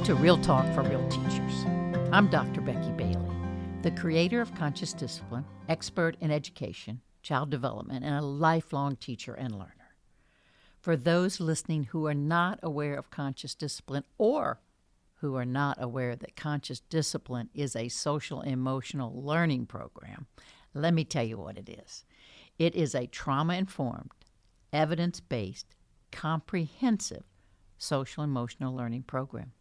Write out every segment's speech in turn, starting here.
to Real Talk for Real Teachers. I'm Dr. Becky Bailey, the creator of Conscious Discipline, expert in education, child development, and a lifelong teacher and learner. For those listening who are not aware of Conscious Discipline or who are not aware that Conscious Discipline is a social emotional learning program, let me tell you what it is. It is a trauma-informed, evidence-based, comprehensive social emotional learning program.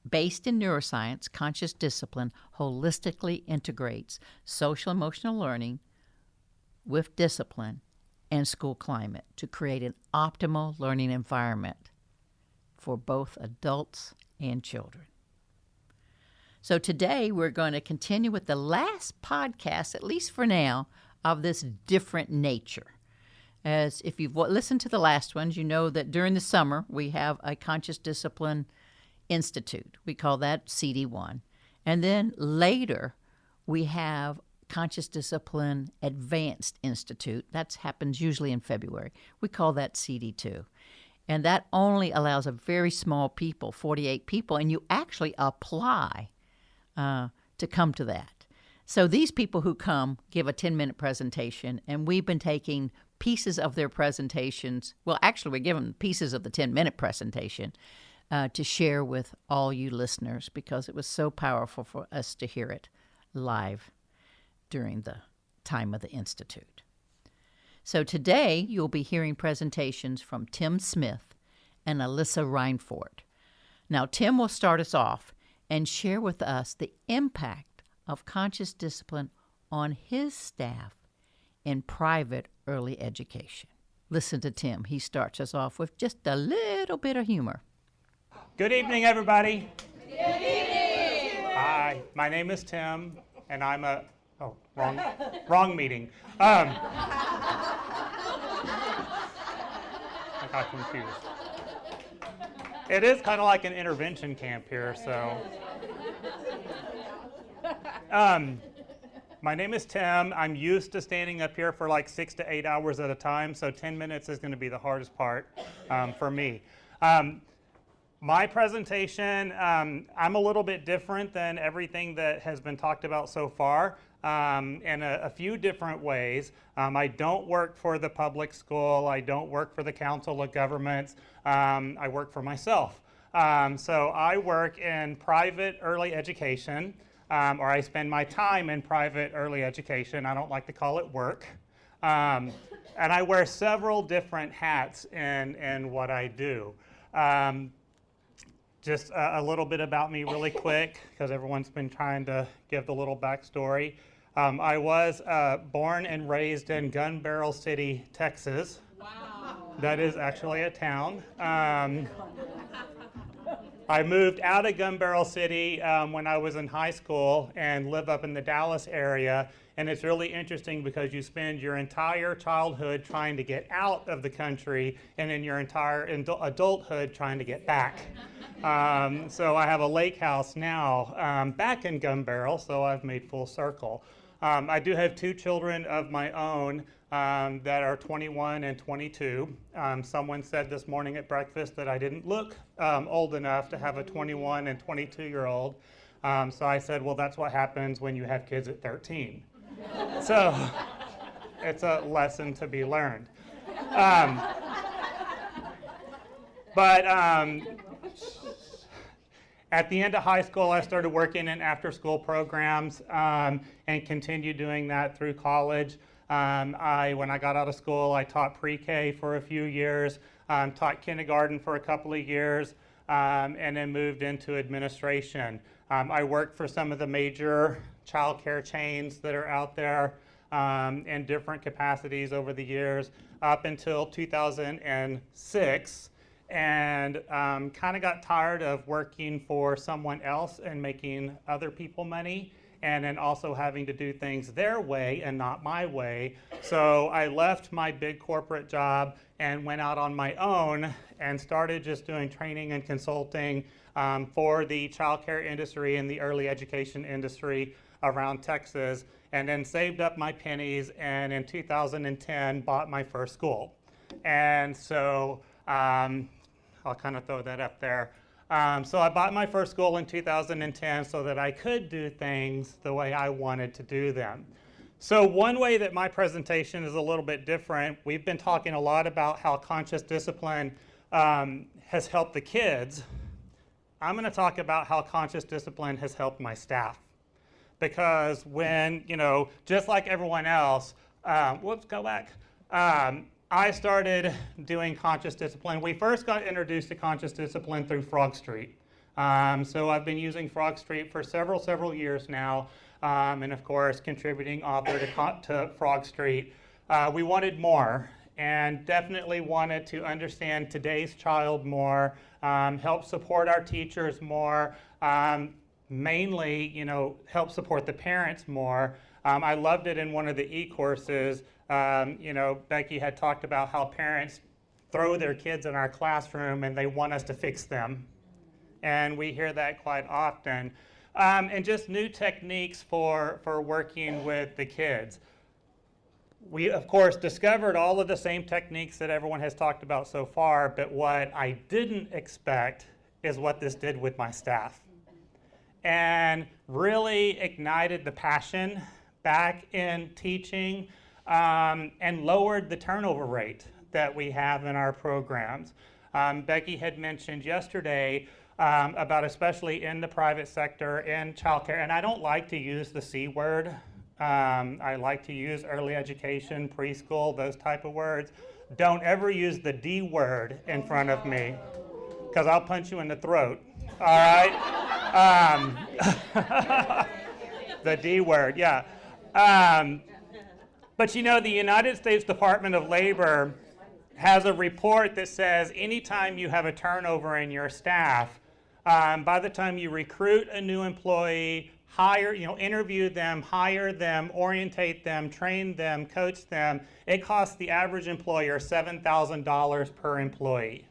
Based in neuroscience, Conscious Discipline holistically integrates social emotional learning with discipline and school climate to create an optimal learning environment for both adults and children. So today we're going to continue with the last podcast, at least for now, of this different nature. As if you've listened to the last ones, you know that during the summer we have a Conscious Discipline Institute. We call that CD1. And then later we have Conscious Discipline Advanced Institute. That happens usually in February. We call that CD2. And that only allows a very small people, 48 people, and you actually apply to come to that. So these people who come give a 10-minute presentation, and we've been taking pieces of their presentations. Well, actually, we're giving pieces of the 10-minute presentation to share with all you listeners because it was so powerful for us to hear it live during the time of the Institute. So today, you'll be hearing presentations from Tym Smith and Alysia Rhinefort. Now, Tym will start us off and share with us the impact of Conscious Discipline on his staff in private early education. Listen to Tym. He starts us off with just a little bit of humor. Good evening, everybody. Good evening. Hi, my name is Tym, and I'm wrong meeting. I got confused. It is kind of like an intervention camp here, so. My name is Tym. I'm used to standing up here for like 6 to 8 hours at a time, so 10 minutes is going to be the hardest part for me. My presentation, I'm a little bit different than everything that has been talked about so far in a few different ways. I don't work for the public school. I don't work for the Council of Governments. I work for myself. So I work in private early education. Or I spend my time in private early education. I don't like to call it work. And I wear several different hats in what I do. Just a little bit about me really quick, because everyone's been trying to give the little backstory. I was born and raised in Gun Barrel City, Texas. Wow. That is actually a town. I moved out of Gun Barrel City when I was in high school and live up in the Dallas area. And it's really interesting because you spend your entire childhood trying to get out of the country and in your entire adulthood trying to get back. So I have a lake house now back in Gun Barrel, so I've made full circle. I do have 2 children of my own that are 21 and 22. Someone said this morning at breakfast that I didn't look old enough to have a 21 and 22-year-old. So I said, well, that's what happens when you have kids at 13. So it's a lesson to be learned. But at the end of high school, I started working in after-school programs and continued doing that through college. When I got out of school, I taught pre-K for a few years, taught kindergarten for a couple of years, and then moved into administration. I worked for some of the major childcare chains that are out there in different capacities over the years up until 2006. And kind of got tired of working for someone else and making other people money, and then also having to do things their way and not my way. So I left my big corporate job and went out on my own and started just doing training and consulting for the childcare industry and the early education industry around Texas, and then saved up my pennies, and in 2010 bought my first school. And so I'll kind of throw that up there. So I bought my first school in 2010 so that I could do things the way I wanted to do them. So one way that my presentation is a little bit different, we've been talking a lot about how conscious discipline has helped the kids. I'm going to talk about how conscious discipline has helped my staff. Because when, just like everyone else, go back. I started doing conscious discipline. We first got introduced to conscious discipline through Frog Street. So I've been using Frog Street for several years now, and of course, contributing author to Frog Street. We wanted more, and definitely wanted to understand today's child more, help support our teachers more, mainly, help support the parents more. I loved it in one of the e-courses. Becky had talked about how parents throw their kids in our classroom and they want us to fix them. And we hear that quite often. And just new techniques for working with the kids. We, of course, discovered all of the same techniques that everyone has talked about so far, but what I didn't expect is what this did with my staff. And really ignited the passion back in teaching, and lowered the turnover rate that we have in our programs. Becky had mentioned yesterday about, especially in the private sector, in childcare, and I don't like to use the C word. I like to use early education, preschool, those type of words. Don't ever use the D word in front of me, because I'll punch you in the throat, all right? The D word, yeah. But the United States Department of Labor has a report that says anytime you have a turnover in your staff, by the time you recruit a new employee, interview them, hire them, orientate them, train them, coach them, it costs the average employer $7,000 per employee.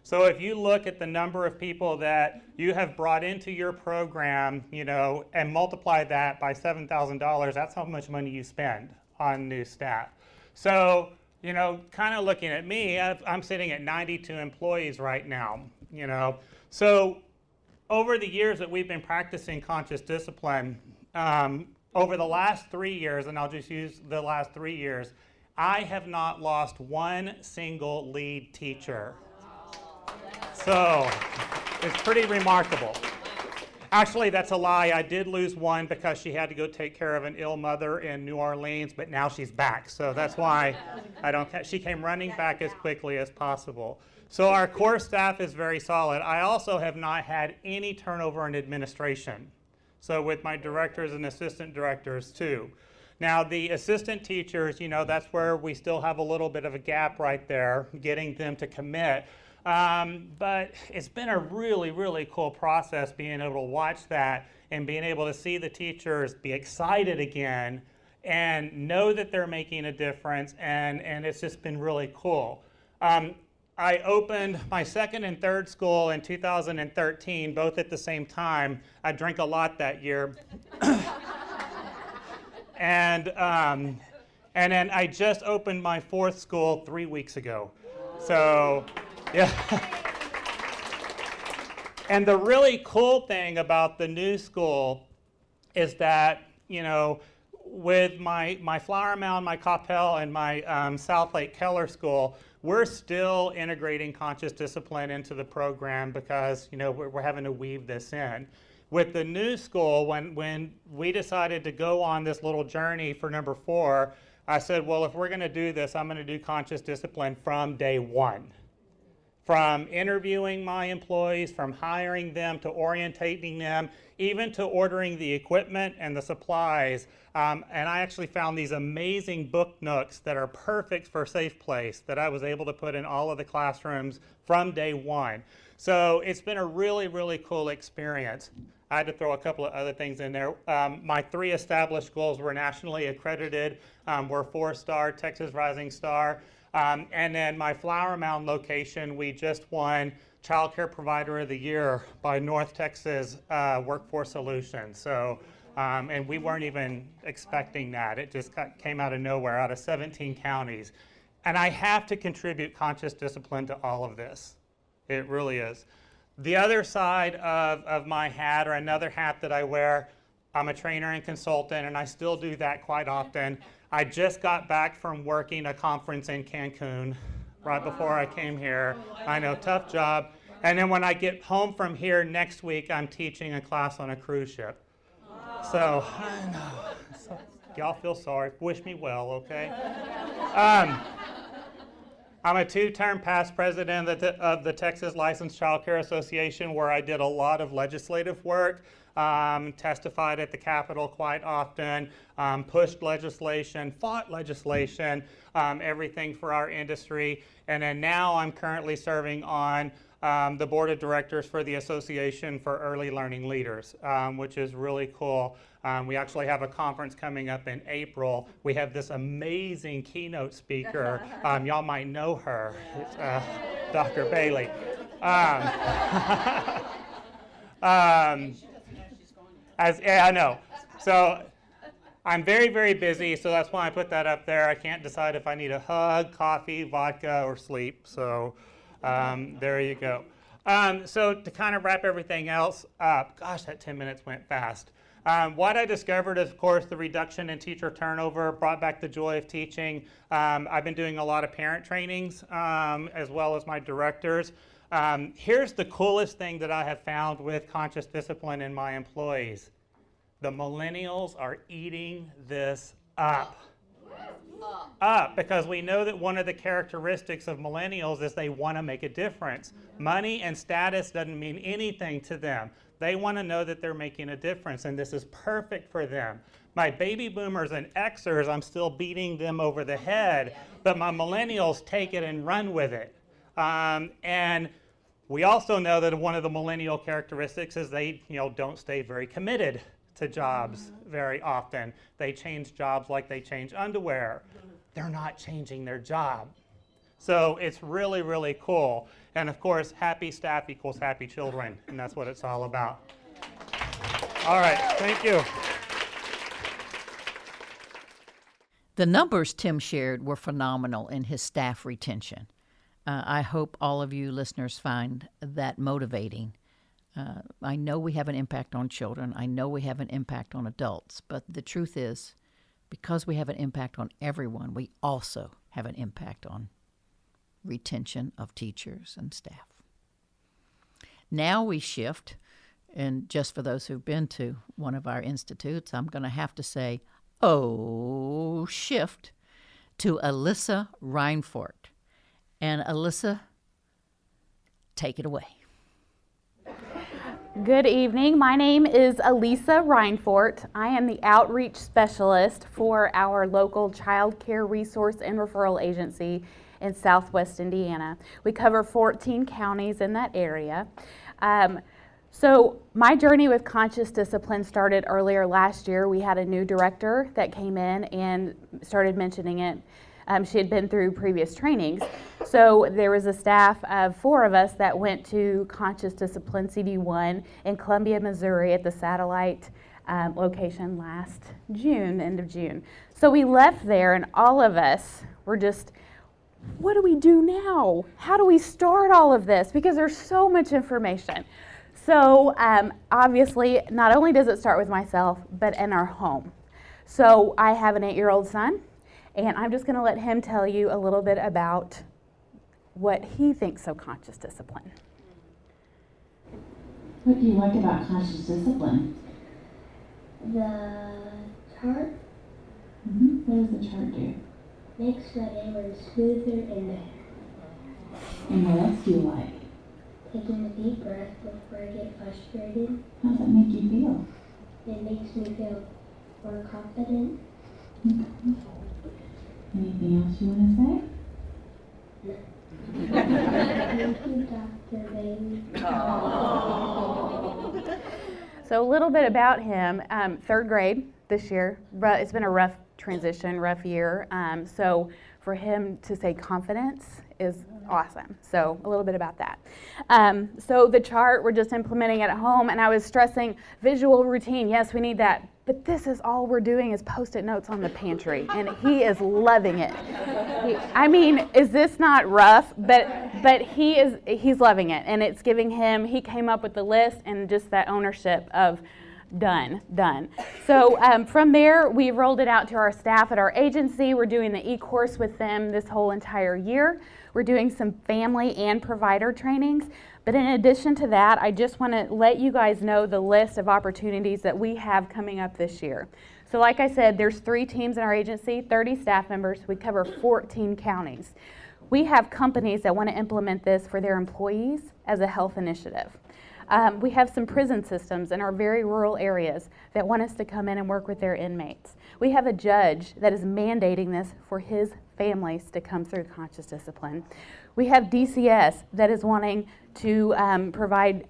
So if you look at the number of people that you have brought into your program, and multiply that by $7,000, that's how much money you spend on new staff. So, kind of looking at me, I'm sitting at 92 employees right now, So over the years that we've been practicing conscious discipline, over the last 3 years, and I'll just use the last 3 years, I have not lost one single lead teacher. So it's pretty remarkable. Actually, that's a lie. I did lose one because she had to go take care of an ill mother in New Orleans, but now she's back. So that's why she came running back as quickly as possible. So our core staff is very solid. I also have not had any turnover in administration. So with my directors and assistant directors too. Now the assistant teachers, that's where we still have a little bit of a gap right there, getting them to commit. But it's been a really cool process being able to watch that and being able to see the teachers be excited again and know that they're making a difference, and it's just been really cool. I opened my second and third school in 2013, both at the same time. I drank a lot that year. And then I just opened my fourth school 3 weeks ago. So. Yeah. And the really cool thing about the new school is that, with my Flower Mound, my Coppell, and my South Lake Keller School, we're still integrating conscious discipline into the program because, we're having to weave this in. With the new school, when we decided to go on this little journey for number 4, I said, well, if we're going to do this, I'm going to do conscious discipline from day one. From interviewing my employees, from hiring them, to orientating them, even to ordering the equipment and the supplies. And I actually found these amazing book nooks that are perfect for Safe Place that I was able to put in all of the classrooms from day one. So it's been a really cool experience. I had to throw a couple of other things in there. My 3 established schools were nationally accredited, were 4-star, Texas Rising Star. And then my Flower Mound location, we just won Childcare Provider of the Year by North Texas Workforce Solutions. So, and we weren't even expecting that. It just came out of nowhere, out of 17 counties. And I have to contribute conscious discipline to all of this. It really is. The other side of my hat, or another hat that I wear, I'm a trainer and consultant, and I still do that quite often. I just got back from working a conference in Cancun right before I came here. I know, tough job. And then when I get home from here next week, I'm teaching a class on a cruise ship. So, I know. So, y'all feel sorry. Wish me well, okay? I'm a 2-term past president of the Texas Licensed Childcare Association, where I did a lot of legislative work, testified at the Capitol quite often, pushed legislation, fought legislation, everything for our industry. And then now I'm currently serving on the board of directors for the Association for Early Learning Leaders, which is really cool. We actually have a conference coming up in April. We have this amazing keynote speaker. Y'all might know her. It's Dr. Bailey. I know. So I'm very, very busy, so that's why I put that up there. I can't decide if I need a hug, coffee, vodka, or sleep. So there you go. So to kind of wrap everything else up, gosh, that 10 minutes went fast. What I discovered is, of course, the reduction in teacher turnover brought back the joy of teaching. I've been doing a lot of parent trainings as well as my directors. Here's the coolest thing that I have found with conscious discipline in my employees. The millennials are eating this up. Because we know that one of the characteristics of millennials is they want to make a difference. Money and status doesn't mean anything to them. They want to know that they're making a difference, and this is perfect for them. My baby boomers and Xers, I'm still beating them over the head, but my millennials take it and run with it. And we also know that one of the millennial characteristics is they don't stay very committed to jobs very often. They change jobs like they change underwear. They're not changing their job. So it's really, really cool. And of course, happy staff equals happy children, and that's what it's all about. All right, thank you. The numbers Tim shared were phenomenal in his staff retention. I hope all of you listeners find that motivating. I know we have an impact on children. I know we have an impact on adults. But the truth is, because we have an impact on everyone, we also have an impact on retention of teachers and staff. Now we shift, and just for those who've been to one of our institutes, I'm going to have to say, shift to Alysia Rhinefort. And Alysia, take it away. Good evening. My name is Alysia Rhinefort. I am the outreach specialist for our local childcare resource and referral agency in Southwest Indiana. We cover 14 counties in that area. So my journey with conscious discipline started earlier last year. We had a new director that came in and started mentioning it. She had been through previous trainings. So there was a staff of 4 of us that went to Conscious Discipline CD1 in Columbia, Missouri at the satellite location last June, end of June. So we left there and all of us were just, what do we do now? How do we start all of this? Because there's so much information. So obviously, not only does it start with myself, but in our home. So I have an 8-year-old son. And I'm just going to let him tell you a little bit about what he thinks of conscious discipline. What do you like about conscious discipline? The chart. What does the chart do? Makes my day run smoother and better. And what else do you like? Taking a deep breath before I get frustrated. How does that make you feel? It makes me feel more confident. Okay. Anything else you want to say? Thank you, Dr. Bailey. So a little bit about him. 3rd grade this year. It's been a rough transition, rough year. So for him to say confidence is awesome. So a little bit about that. So the chart we're just implementing at home, and I was stressing visual routine. Yes, we need that. but this is all we're doing is Post-it notes on the pantry, and he is loving it. Is this not rough? But he's loving it, and it's giving him, he came up with the list and just that ownership of done. So from there, we rolled it out to our staff at our agency. We're doing the e-course with them this whole entire year. We're doing some family and provider trainings. But in addition to that, I just want to let you guys know the list of opportunities that we have coming up this year. So like I said, there's 3 teams in our agency, 30 staff members. We cover 14 counties. We have companies that want to implement this for their employees as a health initiative. We have some prison systems in our very rural areas that want us to come in and work with their inmates. We have a judge that is mandating this for his families to come through conscious discipline. We have DCS that is wanting to provide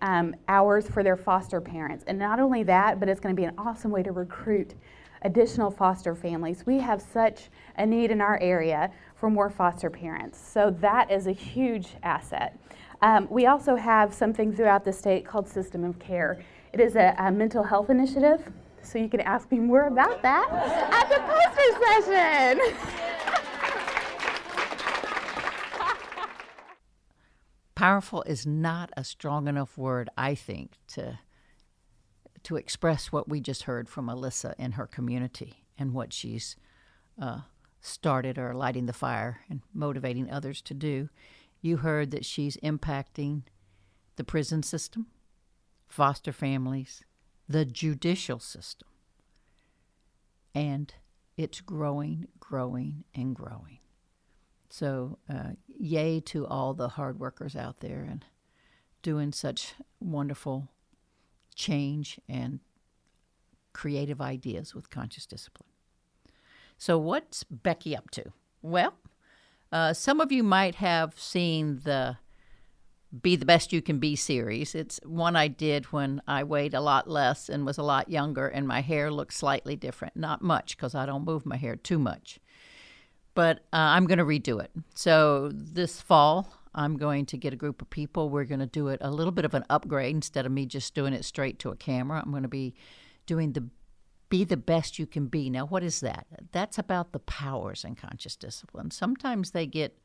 hours for their foster parents. And not only that, but it's going to be an awesome way to recruit additional foster families. We have such a need in our area for more foster parents. So that is a huge asset. We also have something throughout the state called System of Care. It is a mental health initiative, so you can ask me more about that at the poster session. Powerful is not a strong enough word, I think, to express what we just heard from Alysia in her community and what she's started or lighting the fire and motivating others to do. You heard that she's impacting the prison system, foster families, the judicial system. And it's growing, and growing. So yay to all the hard workers out there and doing such wonderful change and creative ideas with conscious discipline. So what's Becky up to? Well, some of you might have seen the Be the Best You Can Be series. It's one I did when I weighed a lot less and was a lot younger, and my hair looked slightly different. Not much, because I don't move my hair too much. But I'm going to redo it. So this fall, I'm going to get a group of people. We're going to do it a little bit of an upgrade. Instead of me just doing it straight to a camera, I'm going to be doing the Be the Best You Can Be. Now, what is that? That's about the powers in conscious discipline. Sometimes they get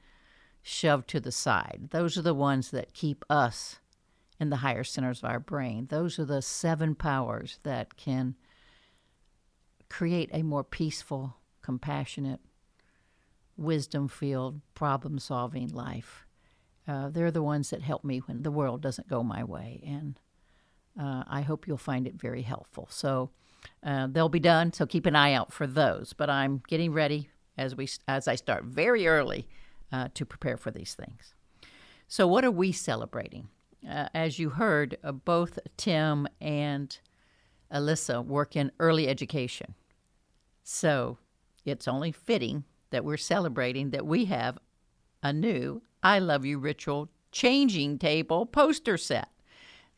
shoved to the side. Those are the ones that keep us in the higher centers of our brain. Those are the 7 powers that can create a more peaceful, compassionate, wisdom-filled, problem-solving life. They're the ones that help me when the world doesn't go my way, and I hope you'll find it very helpful. So they'll be done, so keep an eye out for those. But I'm getting ready as I start very early to prepare for these things. So what are we celebrating? As you heard, both Tim and Alysia work in early education. So it's only fitting that we're celebrating that we have a new I Love You Ritual changing table poster set.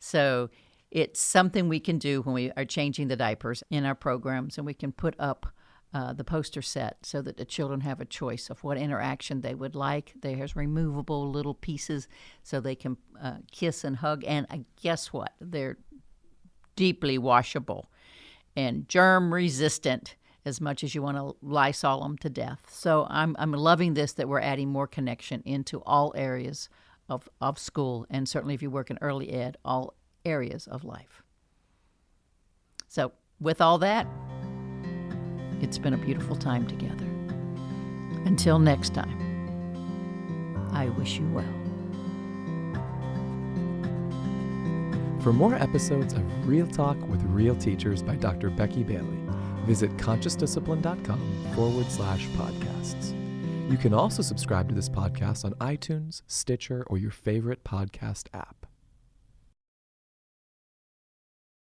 So it's something we can do when we are changing the diapers in our programs, and we can put up the poster set so that the children have a choice of what interaction they would like. There's removable little pieces so they can kiss and hug. And guess what? They're deeply washable and germ resistant as much as you want to Lysol them to death. So I'm loving this, that we're adding more connection into all areas of school, and certainly if you work in early ed, all areas of life. So with all that, it's been a beautiful time together. Until next time, I wish you well. For more episodes of Real Talk with Real Teachers by Dr. Becky Bailey, visit consciousdiscipline.com/podcasts. You can also subscribe to this podcast on iTunes, Stitcher, or your favorite podcast app.